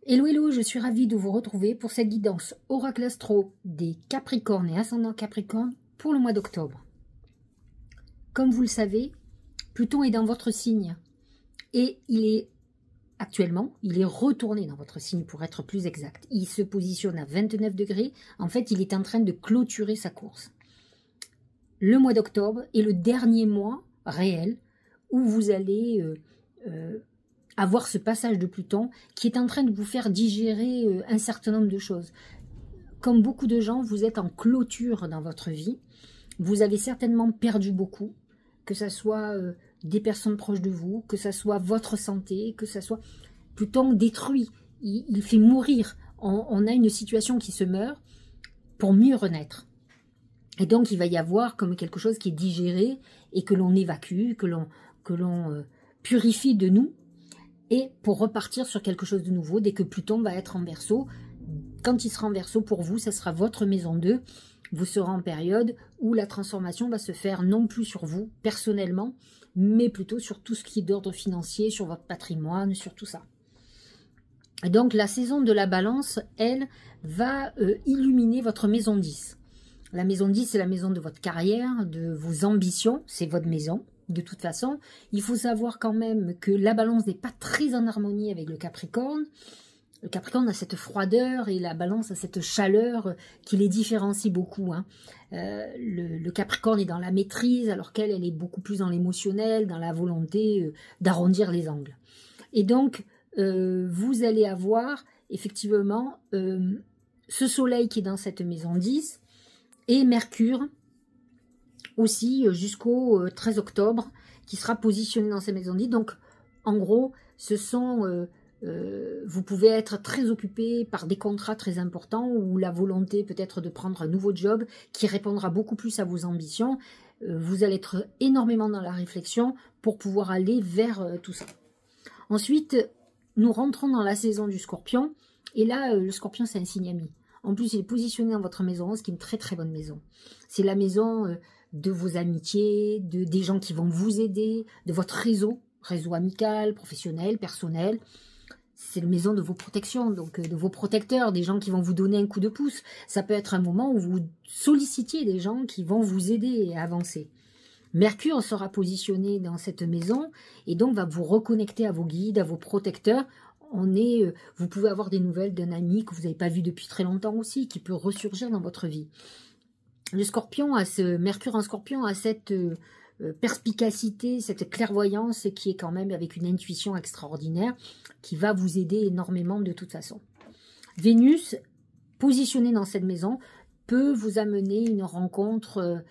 Hello, hello, je suis ravie de vous retrouver pour cette guidance Oracle Astro des Capricornes et Ascendant Capricorne pour le mois d'octobre. Comme vous le savez, Pluton est dans votre signe et actuellement, il est retourné dans votre signe pour être plus exact. Il se positionne à 29 degrés. En fait, il est en train de clôturer sa course. Le mois d'octobre est le dernier mois réel où vous allez avoir ce passage de Pluton qui est en train de vous faire digérer un certain nombre de choses. Comme beaucoup de gens, vous êtes en clôture dans votre vie. Vous avez certainement perdu beaucoup, que ce soit des personnes proches de vous, que ce soit votre santé, que ce soit Pluton détruit, il fait mourir. On a une situation qui se meurt pour mieux renaître. Et donc, il va y avoir comme quelque chose qui est digéré et que l'on évacue, que l'on purifie de nous, et pour repartir sur quelque chose de nouveau, dès que Pluton va être en Verseau. Quand il sera en Verseau, pour vous, ça sera votre maison 2. Vous serez en période où la transformation va se faire non plus sur vous, personnellement, mais plutôt sur tout ce qui est d'ordre financier, sur votre patrimoine, sur tout ça. Et donc, la saison de la Balance, elle, va illuminer votre maison 10. La maison 10, c'est la maison de votre carrière, de vos ambitions, c'est votre maison. De toute façon, il faut savoir quand même que la Balance n'est pas très en harmonie avec le Capricorne. Le Capricorne a cette froideur et la Balance a cette chaleur qui les différencie beaucoup. Hein. Le Capricorne est dans la maîtrise, alors qu'elle est beaucoup plus dans l'émotionnel, dans la volonté d'arrondir les angles. Et donc, vous allez avoir effectivement ce soleil qui est dans cette maison 10 et Mercure aussi jusqu'au 13 octobre, qui sera positionné dans ces maisons 10. Donc, en gros, ce sont... vous pouvez être très occupé par des contrats très importants ou la volonté peut-être de prendre un nouveau job qui répondra beaucoup plus à vos ambitions. Vous allez être énormément dans la réflexion pour pouvoir aller vers tout ça. Ensuite, nous rentrons dans la saison du Scorpion. Et là, le Scorpion, c'est un signe ami. En plus, il est positionné dans votre maison 11, qui est une très très bonne maison. C'est la maison de vos amitiés, des gens qui vont vous aider, de votre réseau amical, professionnel, personnel. C'est la maison de vos protections, donc de vos protecteurs, des gens qui vont vous donner un coup de pouce. Ça peut être un moment où vous sollicitiez des gens qui vont vous aider à avancer. Mercure sera positionné dans cette maison et donc va vous reconnecter à vos guides, à vos protecteurs. Vous pouvez avoir des nouvelles d'un ami que vous n'avez pas vu depuis très longtemps aussi, qui peut ressurgir dans votre vie. Le Scorpion, Mercure en Scorpion a cette perspicacité, cette clairvoyance qui est quand même avec une intuition extraordinaire, qui va vous aider énormément de toute façon. Vénus, positionnée dans cette maison, peut vous amener une rencontre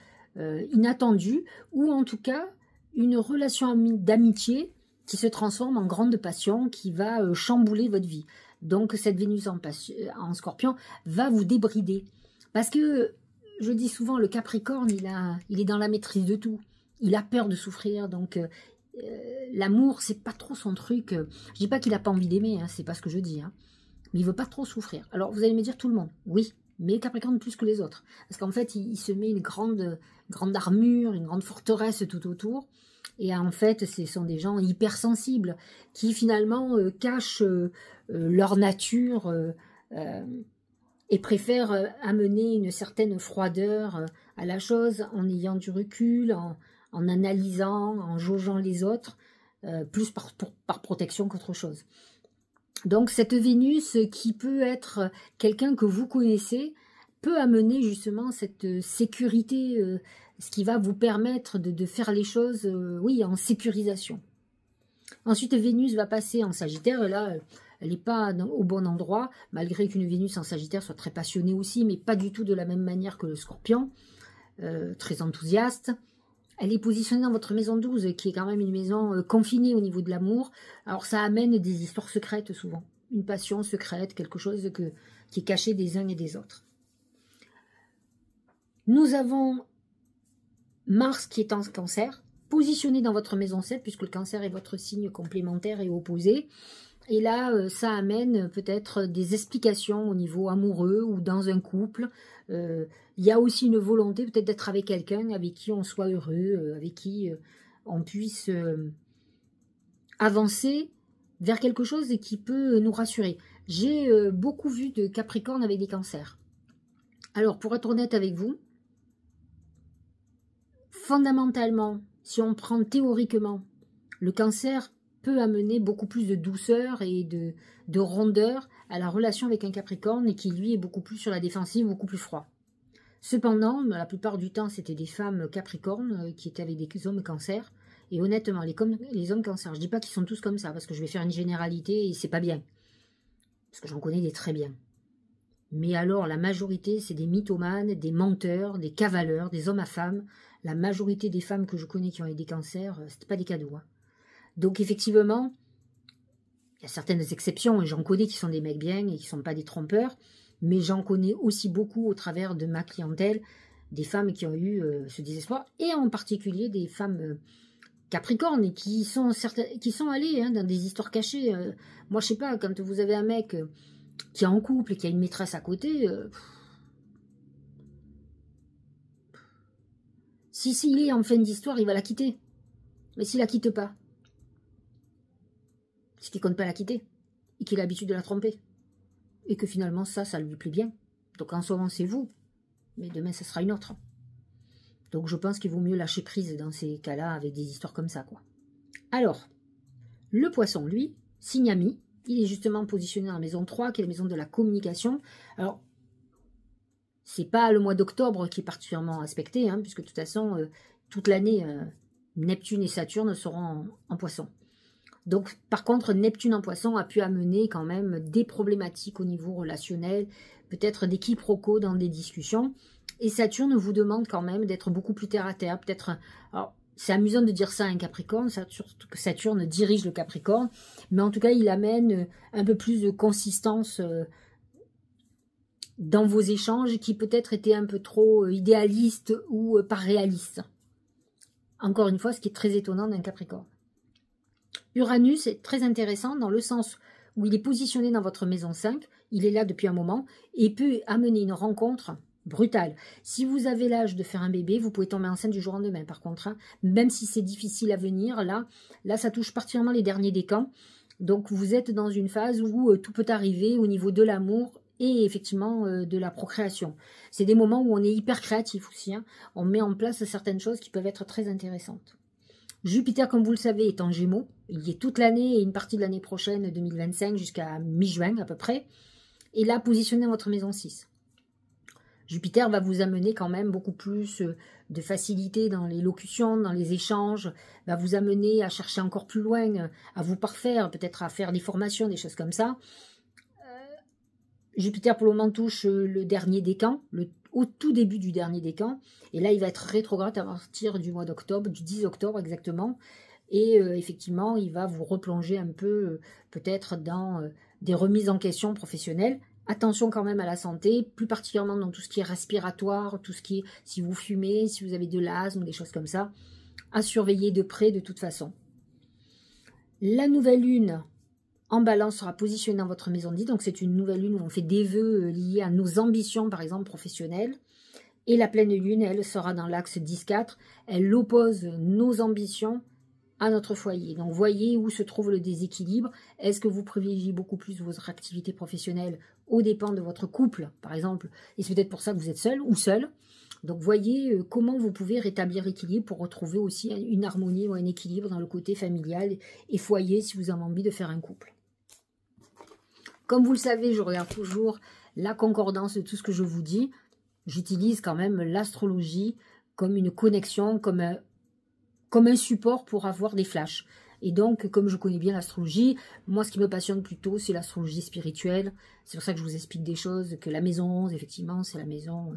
inattendue, ou en tout cas une relation d'amitié qui se transforme en grande passion, qui va chambouler votre vie. Donc cette Vénus en Scorpion va vous débrider. Parce que, je dis souvent, le Capricorne, il est dans la maîtrise de tout. Il a peur de souffrir, donc l'amour, c'est pas trop son truc. Je dis pas qu'il n'a pas envie d'aimer, hein, c'est pas ce que je dis. Hein, mais il veut pas trop souffrir. Alors vous allez me dire tout le monde, oui, mais Capricorne plus que les autres. Parce qu'en fait, il se met une grande armure, une grande forteresse tout autour. Et en fait, ce sont des gens hypersensibles qui finalement cachent leur nature et préfèrent amener une certaine froideur à la chose en ayant du recul, en analysant, en jaugeant les autres, plus par protection qu'autre chose. Donc cette Vénus qui peut être quelqu'un que vous connaissez, peut amener justement cette sécurité, ce qui va vous permettre de faire les choses, oui, en sécurisation. Ensuite, Vénus va passer en Sagittaire, et là, elle n'est pas au bon endroit, malgré qu'une Vénus en Sagittaire soit très passionnée aussi, mais pas du tout de la même manière que le Scorpion, très enthousiaste. Elle est positionnée dans votre maison 12, qui est quand même une maison confinée au niveau de l'amour. Alors ça amène des histoires secrètes souvent, une passion secrète, quelque chose qui est caché des uns et des autres. Nous avons Mars qui est en Cancer, positionné dans votre maison 7, puisque le Cancer est votre signe complémentaire et opposé. Et là, ça amène peut-être des explications au niveau amoureux ou dans un couple. Il y a aussi une volonté peut-être d'être avec quelqu'un avec qui on soit heureux, avec qui on puisse avancer vers quelque chose qui peut nous rassurer. J'ai beaucoup vu de Capricorne avec des cancers. Alors, pour être honnête avec vous, fondamentalement, si on prend théoriquement, le cancer peut amener beaucoup plus de douceur et de rondeur à la relation avec un Capricorne et qui, lui, est beaucoup plus sur la défensive, beaucoup plus froid. Cependant, la plupart du temps, c'était des femmes Capricornes qui étaient avec des hommes cancer. Et honnêtement, les hommes cancer, je ne dis pas qu'ils sont tous comme ça, parce que je vais faire une généralité et c'est pas bien. Parce que j'en connais des très bien. Mais alors, la majorité, c'est des mythomanes, des menteurs, des cavaleurs, des hommes à femmes. La majorité des femmes que je connais qui ont eu des cancers, c'était pas des cadeaux. Hein. Donc, effectivement, il y a certaines exceptions, et j'en connais qui sont des mecs bien et qui ne sont pas des trompeurs, mais j'en connais aussi beaucoup au travers de ma clientèle, des femmes qui ont eu ce désespoir, et en particulier des femmes Capricornes qui sont allées dans des histoires cachées. Moi, je sais pas, quand vous avez un mec qui est en couple et qui a une maîtresse à côté, s'il est en fin d'histoire, il va la quitter. Mais s'il la quitte pas, c'est qu'il ne compte pas la quitter et qu'il a l'habitude de la tromper. Et que finalement, ça lui plaît bien. Donc en ce moment, c'est vous, mais demain, ça sera une autre. Donc je pense qu'il vaut mieux lâcher prise dans ces cas-là avec des histoires comme ça, quoi. Alors, le poisson, lui, signe ami, il est justement positionné dans la maison 3, qui est la maison de la communication. Alors, c'est pas le mois d'octobre qui est particulièrement aspecté, hein, puisque de toute façon, toute l'année, Neptune et Saturne seront en poisson. Donc, par contre, Neptune en poisson a pu amener quand même des problématiques au niveau relationnel, peut-être des quiproquos dans des discussions. Et Saturne vous demande quand même d'être beaucoup plus terre à terre. Peut-être, alors, c'est amusant de dire ça à un Capricorne, surtout que Saturne dirige le Capricorne, mais en tout cas, il amène un peu plus de consistance dans vos échanges qui peut-être étaient un peu trop idéalistes ou pas réalistes. Encore une fois, ce qui est très étonnant d'un Capricorne. Uranus est très intéressant dans le sens où il est positionné dans votre maison 5, il est là depuis un moment, et peut amener une rencontre brutale. Si vous avez l'âge de faire un bébé, vous pouvez tomber enceinte du jour au lendemain, par contre, hein, même si c'est difficile à venir, là ça touche particulièrement les derniers décans, donc vous êtes dans une phase où tout peut arriver au niveau de l'amour et effectivement de la procréation. C'est des moments où on est hyper créatif aussi, hein. On met en place certaines choses qui peuvent être très intéressantes. Jupiter, comme vous le savez, est en Gémeaux. Il y est toute l'année et une partie de l'année prochaine, 2025, jusqu'à mi-juin à peu près. Et là, positionné dans votre maison 6. Jupiter va vous amener quand même beaucoup plus de facilité dans les locutions, dans les échanges, va vous amener à chercher encore plus loin, à vous parfaire, peut-être à faire des formations, des choses comme ça. Jupiter, pour le moment, touche le dernier décan, au tout début du dernier décan. Et là, il va être rétrograde à partir du mois d'octobre, du 10 octobre exactement. Et effectivement, il va vous replonger un peu, peut-être, dans des remises en question professionnelles. Attention quand même à la santé, plus particulièrement dans tout ce qui est respiratoire, tout ce qui est, si vous fumez, si vous avez de l'asthme, des choses comme ça, à surveiller de près de toute façon. La nouvelle lune en Balance sera positionnée dans votre maison 10, donc c'est une nouvelle lune où on fait des vœux liés à nos ambitions, par exemple, professionnelles. Et la pleine lune, elle, sera dans l'axe 10-4, elle oppose nos ambitions à notre foyer. Donc, voyez où se trouve le déséquilibre. Est-ce que vous privilégiez beaucoup plus votre activité professionnelle aux dépens de votre couple, par exemple, et c'est peut-être pour ça que vous êtes seul ou seul. Donc, voyez comment vous pouvez rétablir l'équilibre pour retrouver aussi une harmonie ou un équilibre dans le côté familial et foyer si vous avez envie de faire un couple. Comme vous le savez, je regarde toujours la concordance de tout ce que je vous dis. J'utilise quand même l'astrologie comme une connexion, comme un support pour avoir des flashs. Et donc, comme je connais bien l'astrologie, moi, ce qui me passionne plutôt, c'est l'astrologie spirituelle. C'est pour ça que je vous explique des choses, que la maison 11, effectivement, c'est la maison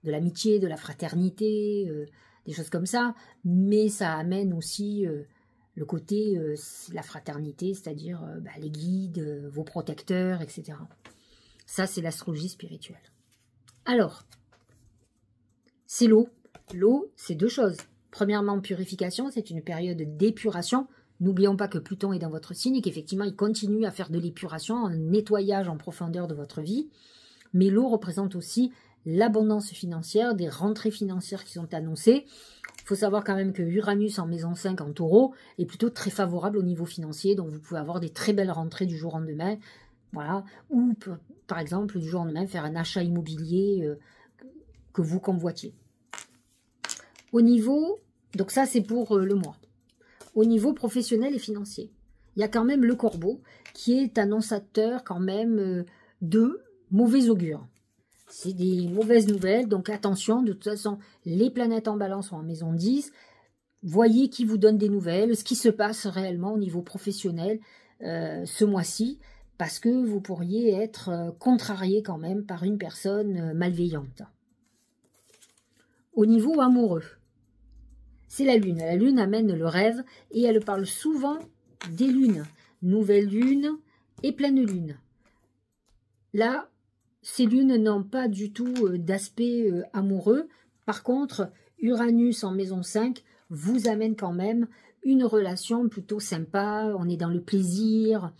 de l'amitié, de la fraternité, des choses comme ça. Mais ça amène aussi le côté, la fraternité, c'est-à-dire les guides, vos protecteurs, etc. Ça, c'est l'astrologie spirituelle. Alors, c'est l'eau. L'eau, c'est deux choses. Premièrement, purification, c'est une période d'épuration. N'oublions pas que Pluton est dans votre signe et qu'effectivement, il continue à faire de l'épuration, un nettoyage en profondeur de votre vie. Mais l'eau représente aussi l'abondance financière, des rentrées financières qui sont annoncées. faut savoir quand même que Uranus en maison 5 en taureau est plutôt très favorable au niveau financier, donc vous pouvez avoir des très belles rentrées du jour au lendemain, voilà, ou par exemple du jour au lendemain faire un achat immobilier que vous convoitiez. Au niveau, donc ça c'est pour le mois, au niveau professionnel et financier, il y a quand même le Corbeau qui est annonçateur quand même de mauvais augure. C'est des mauvaises nouvelles, donc attention, de toute façon, les planètes en balance sont en maison 10. Voyez qui vous donne des nouvelles, ce qui se passe réellement au niveau professionnel ce mois-ci, parce que vous pourriez être contrarié quand même par une personne malveillante. Au niveau amoureux, c'est la Lune. La Lune amène le rêve et elle parle souvent des lunes. Nouvelle lune et pleine lune. Là, ces lunes n'ont pas du tout d'aspect amoureux. Par contre, Uranus en maison 5 vous amène quand même une relation plutôt sympa. On est dans le plaisir.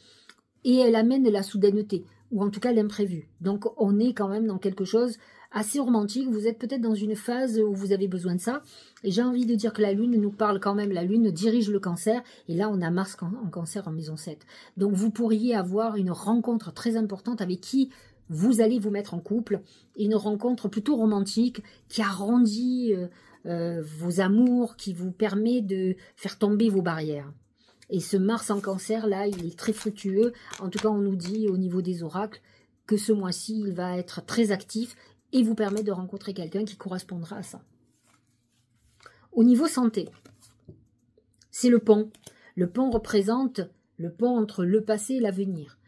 Et elle amène la soudaineté, ou en tout cas l'imprévu. Donc on est quand même dans quelque chose assez romantique. Vous êtes peut-être dans une phase où vous avez besoin de ça. Et j'ai envie de dire que la Lune nous parle quand même. La Lune dirige le Cancer. Et là, on a Mars en Cancer en maison 7. Donc vous pourriez avoir une rencontre très importante avec qui vous allez vous mettre en couple. Une rencontre plutôt romantique qui arrondit vos amours, qui vous permet de faire tomber vos barrières. Et ce Mars en Cancer, là, il est très fructueux. En tout cas, on nous dit au niveau des oracles que ce mois-ci, il va être très actif et vous permet de rencontrer quelqu'un qui correspondra à ça. Au niveau santé, c'est le pont. Le pont représente le pont entre le passé et l'avenir.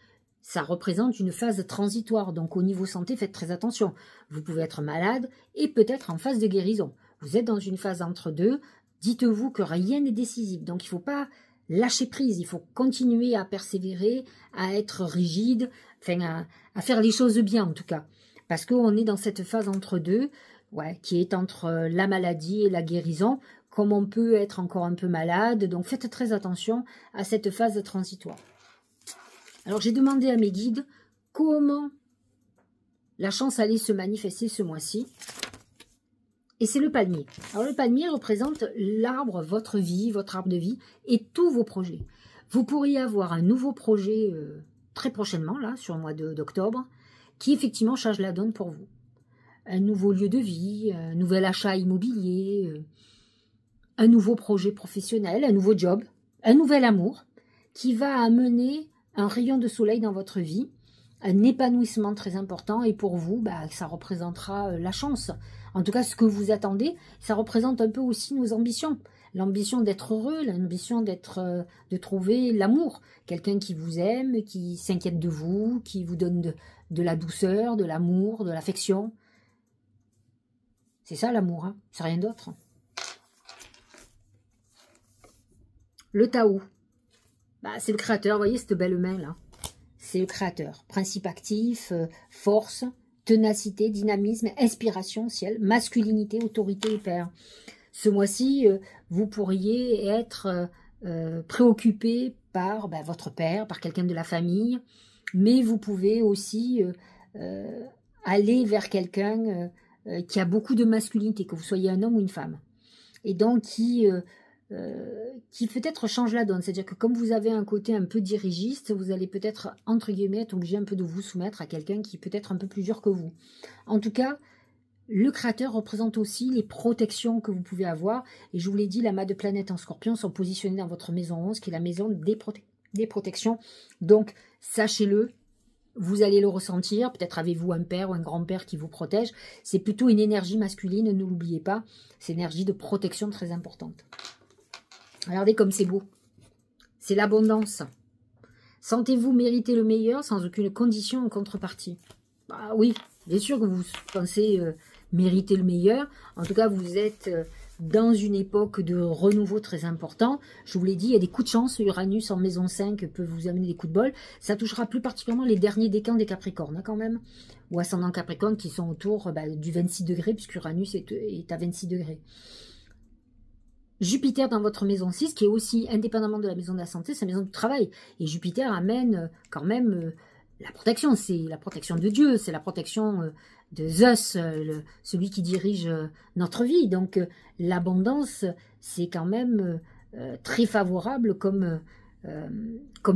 Ça représente une phase transitoire. Donc, au niveau santé, faites très attention. Vous pouvez être malade et peut-être en phase de guérison. Vous êtes dans une phase entre deux. Dites-vous que rien n'est décisif. Donc, il ne faut pas lâcher prise, il faut continuer à persévérer, à être rigide, enfin à faire les choses bien en tout cas. Parce qu'on est dans cette phase entre deux, ouais, qui est entre la maladie et la guérison, comme on peut être encore un peu malade. Donc faites très attention à cette phase transitoire. Alors j'ai demandé à mes guides comment la chance allait se manifester ce mois-ci. Et c'est le palmier. Alors le palmier représente l'arbre, votre vie, votre arbre de vie et tous vos projets. Vous pourriez avoir un nouveau projet très prochainement, là, sur le mois d'octobre, qui effectivement change la donne pour vous. Un nouveau lieu de vie, un nouvel achat immobilier, un nouveau projet professionnel, un nouveau job, un nouvel amour, qui va amener un rayon de soleil dans votre vie, un épanouissement très important, et pour vous, bah, ça représentera la chance. En tout cas, ce que vous attendez, ça représente un peu aussi nos ambitions. L'ambition d'être heureux, l'ambition de trouver l'amour. Quelqu'un qui vous aime, qui s'inquiète de vous, qui vous donne de la douceur, de l'amour, de l'affection. C'est ça l'amour, hein, c'est rien d'autre. Le Tao, bah, c'est le créateur, vous voyez cette belle main là. C'est le créateur. Principe actif, force, ténacité, dynamisme, inspiration, ciel, masculinité, autorité et père. Ce mois-ci, vous pourriez être préoccupé par votre père, par quelqu'un de la famille, mais vous pouvez aussi aller vers quelqu'un qui a beaucoup de masculinité, que vous soyez un homme ou une femme. Et donc qui peut-être change la donne. C'est-à-dire que comme vous avez un côté un peu dirigiste, vous allez peut-être, entre guillemets, être obligé un peu de vous soumettre à quelqu'un qui peut être un peu plus dur que vous. En tout cas, le créateur représente aussi les protections que vous pouvez avoir. Et je vous l'ai dit, l'amas de planètes en scorpion sont positionnés dans votre maison 11, qui est la maison des protections. Donc, sachez-le, vous allez le ressentir. Peut-être avez-vous un père ou un grand-père qui vous protège. C'est plutôt une énergie masculine, ne l'oubliez pas. C'est une énergie de protection très importante. Regardez comme c'est beau. C'est l'abondance. Sentez-vous mériter le meilleur sans aucune condition en contrepartie. Bah oui, bien sûr que vous pensez mériter le meilleur. En tout cas, vous êtes dans une époque de renouveau très important. Je vous l'ai dit, il y a des coups de chance. Uranus en maison 5 peut vous amener des coups de bol. Ça touchera plus particulièrement les derniers décans des Capricornes, hein, quand même. Ou ascendant Capricorne qui sont autour du 26 degrés, puisque Uranus est à 26 degrés. Jupiter dans votre maison 6, qui est aussi, indépendamment de la maison de la santé, c'est la maison du travail. Et Jupiter amène quand même la protection, c'est la protection de Dieu, c'est la protection de Zeus, celui qui dirige notre vie. Donc l'abondance, c'est quand même très favorable comme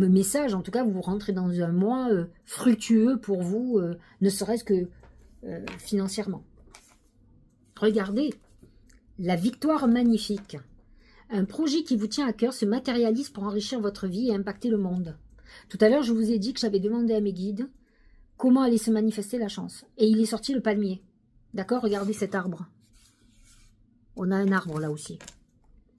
message. En tout cas, vous rentrez dans un mois fructueux pour vous, ne serait-ce que financièrement. Regardez, la victoire magnifique. Un projet qui vous tient à cœur se matérialise pour enrichir votre vie et impacter le monde. Tout à l'heure, je vous ai dit que j'avais demandé à mes guides comment allait se manifester la chance. Et il est sorti le palmier. D'accord? Regardez cet arbre. On a un arbre là aussi,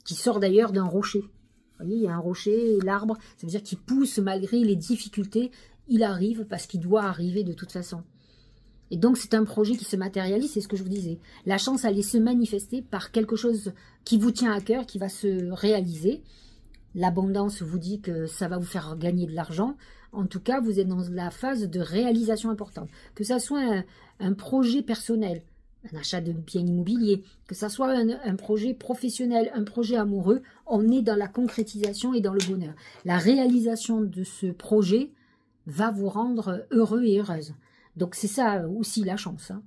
qui sort d'ailleurs d'un rocher. Vous voyez, il y a un rocher, l'arbre, ça veut dire qu'il pousse malgré les difficultés. Il arrive parce qu'il doit arriver de toute façon. Et donc, c'est un projet qui se matérialise, c'est ce que je vous disais. La chance allait se manifester par quelque chose qui vous tient à cœur, qui va se réaliser. L'abondance vous dit que ça va vous faire gagner de l'argent. En tout cas, vous êtes dans la phase de réalisation importante. Que ça soit un projet personnel, un achat de biens immobiliers, que ça soit un projet professionnel, un projet amoureux, on est dans la concrétisation et dans le bonheur. La réalisation de ce projet va vous rendre heureux et heureuse. Donc, c'est ça aussi la chance. Hein.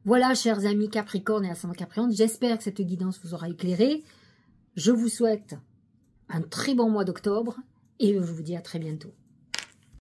Voilà, chers amis Capricorne et ascendant Capricorne, j'espère que cette guidance vous aura éclairé. Je vous souhaite un très bon mois d'octobre et je vous dis à très bientôt.